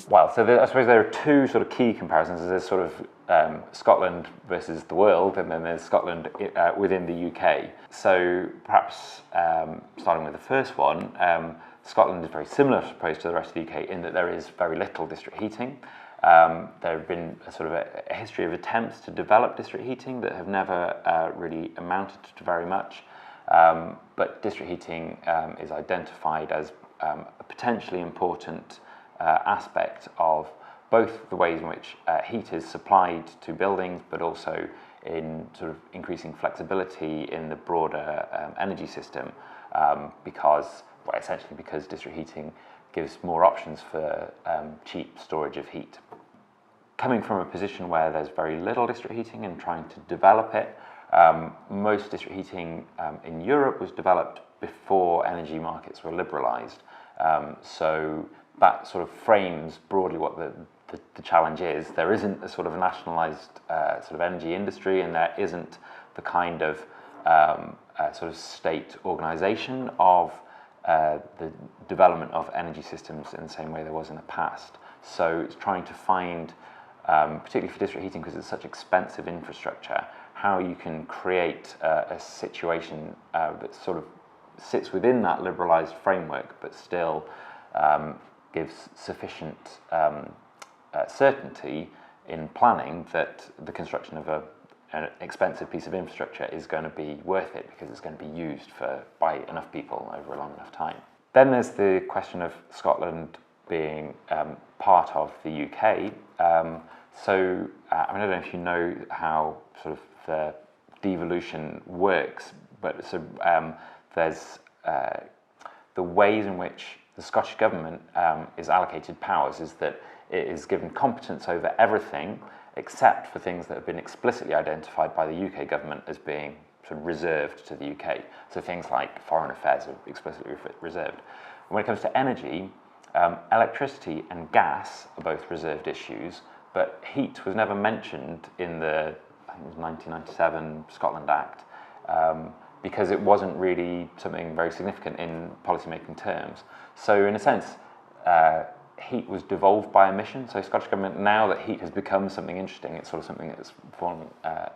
Well, so I suppose there are two sort of key comparisons. There's sort of Scotland versus the world, and then there's Scotland within the UK. So perhaps starting with the first one, Scotland is very similar, I suppose, to the rest of the UK in that there is very little district heating. There have been a history of attempts to develop district heating that have never really amounted to very much. But district heating is identified as a potentially important aspect of both the ways in which heat is supplied to buildings, but also in sort of increasing flexibility in the broader energy system, essentially because district heating gives more options for cheap storage of heat. Coming from a position where there's very little district heating and trying to develop it, most district heating in Europe was developed before energy markets were liberalised. So that sort of frames broadly what the challenge is. There isn't a sort of nationalised sort of energy industry, and there isn't the kind of sort of state organisation of the development of energy systems in the same way there was in the past. So it's trying to find, particularly for district heating, because it's such expensive infrastructure, how you can create a situation that sort of sits within that liberalised framework, but still gives sufficient certainty in planning that the construction of an expensive piece of infrastructure is going to be worth it because it's going to be used by enough people over a long enough time. Then there's the question of Scotland being part of the UK. I don't know if you know how sort of the devolution works, but there's the ways in which the Scottish Government is allocated powers is that it is given competence over everything except for things that have been explicitly identified by the UK Government as being sort of reserved to the UK. So things like foreign affairs are explicitly reserved. When it comes to energy, electricity and gas are both reserved issues, but heat was never mentioned in the, I think it was 1997 Scotland Act, because it wasn't really something very significant in policymaking terms. So in a sense, heat was devolved by omission. So Scottish Government, now that heat has become something interesting, it's sort of something that's fallen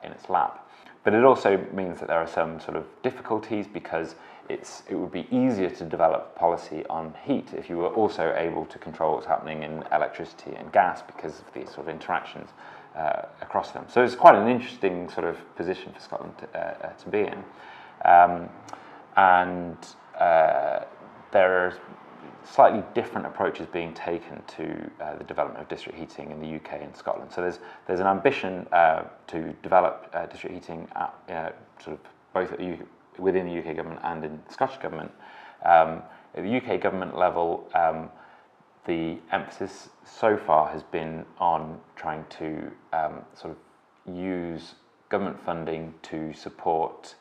in its lap. But it also means that there are some sort of difficulties because it would be easier to develop policy on heat if you were also able to control what's happening in electricity and gas because of these sort of interactions across them. So it's quite an interesting sort of position for Scotland to be in. There are slightly different approaches being taken to the development of district heating in the UK and Scotland. So there's an ambition to develop district heating sort of both within the UK government and in the Scottish government. At the UK government level, the emphasis so far has been on trying to sort of use government funding to support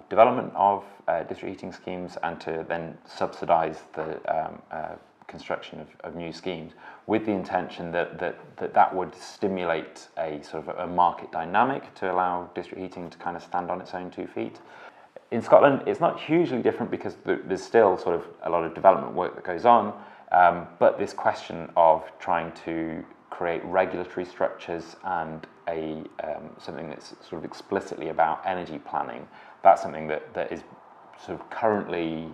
development of district heating schemes and to then subsidise the construction of new schemes, with the intention that would stimulate a sort of a market dynamic to allow district heating to kind of stand on its own 2 feet. In Scotland, it's not hugely different because there's still sort of a lot of development work that goes on, but this question of trying to create regulatory structures and something that's sort of explicitly about energy planning, that's something that is sort of currently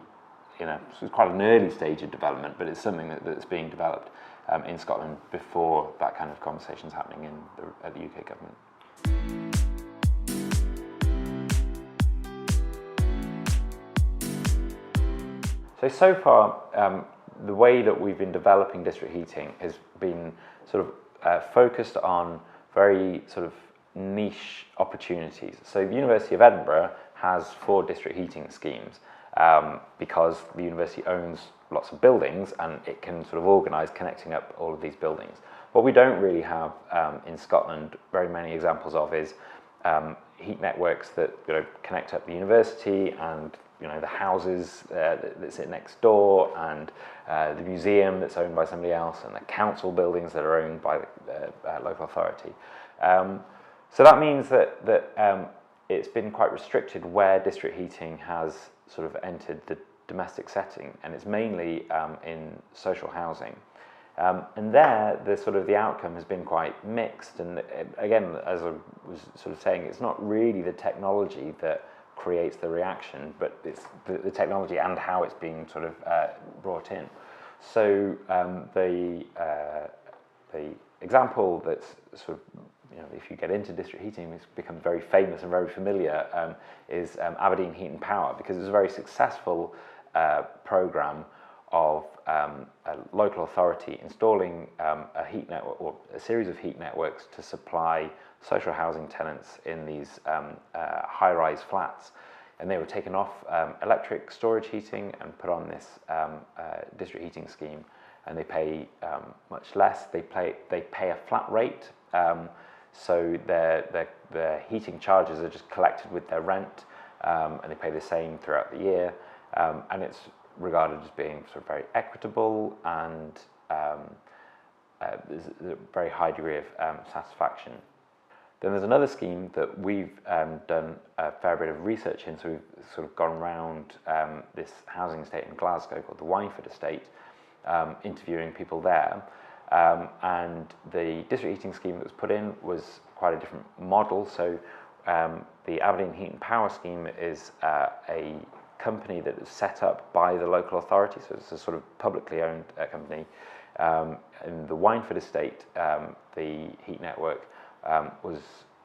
it's quite an early stage of development, but it's something that's being developed in Scotland before that kind of conversation is happening at the UK government. So far, the way that we've been developing district heating has been sort of focused on very sort of niche opportunities. So the University of Edinburgh has 4 district heating schemes because the university owns lots of buildings and it can sort of organise connecting up all of these buildings. What we don't really have in Scotland very many examples of is heat networks that connect up the university and the houses that sit next door, and the museum that's owned by somebody else, and the council buildings that are owned by the local authority. So that means that it's been quite restricted where district heating has sort of entered the domestic setting, and it's mainly in social housing. And there, the outcome has been quite mixed. And again, as I was sort of saying, it's not really the technology that creates the reaction, but it's the technology and how it's being sort of brought in. So the example that's sort of, if you get into district heating, it's become very famous and very familiar, is Aberdeen Heat and Power, because it was a very successful programme of a local authority installing a heat network, or a series of heat networks, to supply social housing tenants in these high-rise flats. And they were taken off electric storage heating and put on this district heating scheme, and they pay much less. They pay a flat rate, so their heating charges are just collected with their rent, and they pay the same throughout the year, and it's regarded as being sort of very equitable, and there's a very high degree of satisfaction. Then there's another scheme that we've done a fair bit of research in, so we've sort of gone around this housing estate in Glasgow called the Wynford Estate, interviewing people there, and the district heating scheme that was put in was quite a different model. So the Aberdeen Heat and Power scheme is a company that is set up by the local authority, so it's a sort of publicly owned company. In the Wynford Estate, the heat network was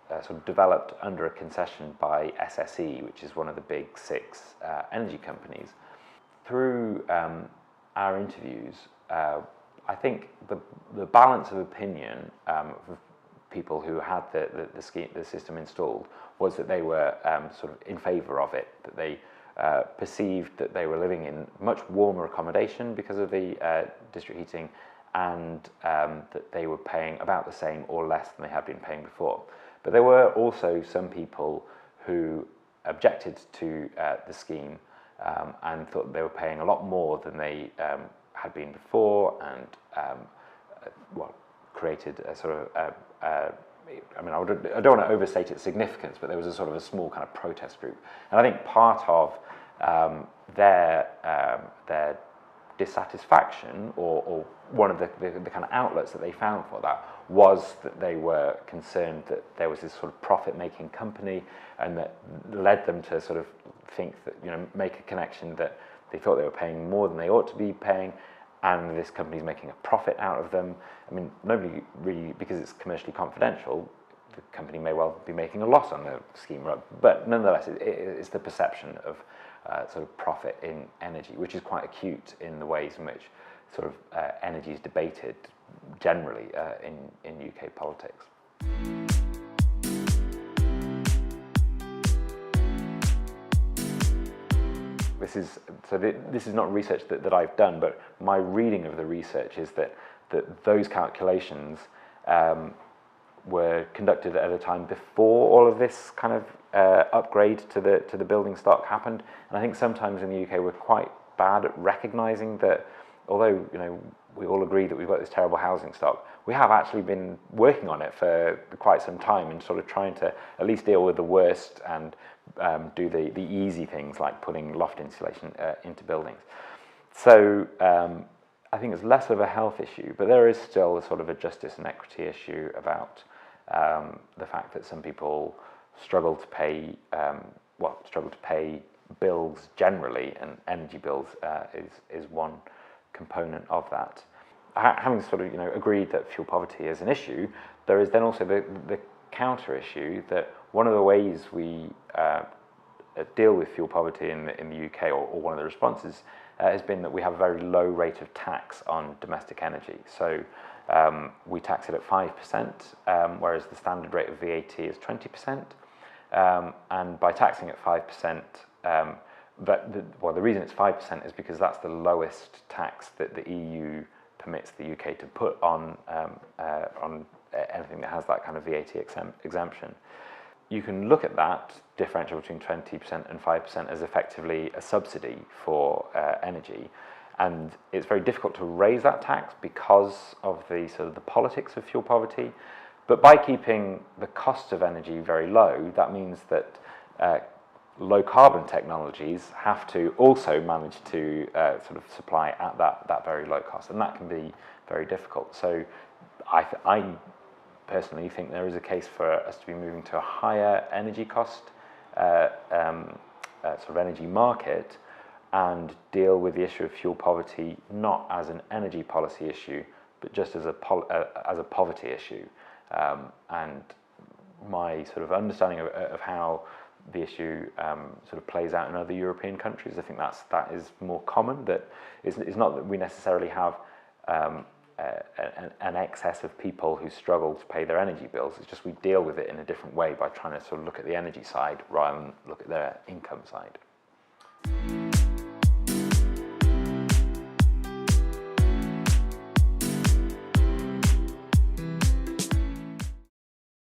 sort of developed under a concession by SSE, which is one of the big 6 energy companies. Through our interviews, I think the balance of opinion of people who had the system installed was that they were sort of in favour of it, that they perceived that they were living in much warmer accommodation because of the district heating, and that they were paying about the same or less than they had been paying before. But there were also some people who objected to the scheme and thought they were paying a lot more than they had been before, and created a sort of I don't want to overstate its significance, but there was a sort of a small kind of protest group. And I think part of their dissatisfaction, or one of the kind of outlets that they found for that, was that they were concerned that there was this sort of profit-making company, and that led them to sort of think that, make a connection that they thought they were paying more than they ought to be paying, and this company's making a profit out of them. I mean, nobody really, because it's commercially confidential, the company may well be making a loss on the scheme, but nonetheless, it's the perception of sort of profit in energy, which is quite acute in the ways in which sort of energy is debated generally in UK politics. This is not research that I've done, but my reading of the research is that those calculations were conducted at a time before all of this kind of upgrade to the building stock happened. And I think sometimes in the UK we're quite bad at recognising that, although we all agree that we've got this terrible housing stock, we have actually been working on it for quite some time and sort of trying to at least deal with the worst and do the easy things like putting loft insulation into buildings. So I think it's less of a health issue, but there is still a sort of a justice and equity issue about the fact that some people struggle to pay bills generally, and energy bills is one component of that. Having sort of agreed that fuel poverty is an issue, there is then also the counter issue that one of the ways we deal with fuel poverty in the UK, or one of the responses, has been that we have a very low rate of tax on domestic energy. So we tax it at 5%, whereas the standard rate of VAT is 20%. And by taxing at 5%, the reason it's 5% is because that's the lowest tax that the EU permits the UK to put on anything that has that kind of VAT exemption. You can look at that differential between 20% and 5% as effectively a subsidy for energy, and it's very difficult to raise that tax because of the sort of the politics of fuel poverty. But by keeping the cost of energy very low, that means that low carbon technologies have to also manage to sort of supply at that very low cost, and that can be very difficult. So I personally think there is a case for us to be moving to a higher energy cost sort of energy market, and deal with the issue of fuel poverty not as an energy policy issue, but just as a poverty issue. And my sort of understanding of how the issue sort of plays out in other European countries, I think that is more common. That it's not that we necessarily have an excess of people who struggle to pay their energy bills. It's just we deal with it in a different way by trying to sort of look at the energy side rather than look at their income side.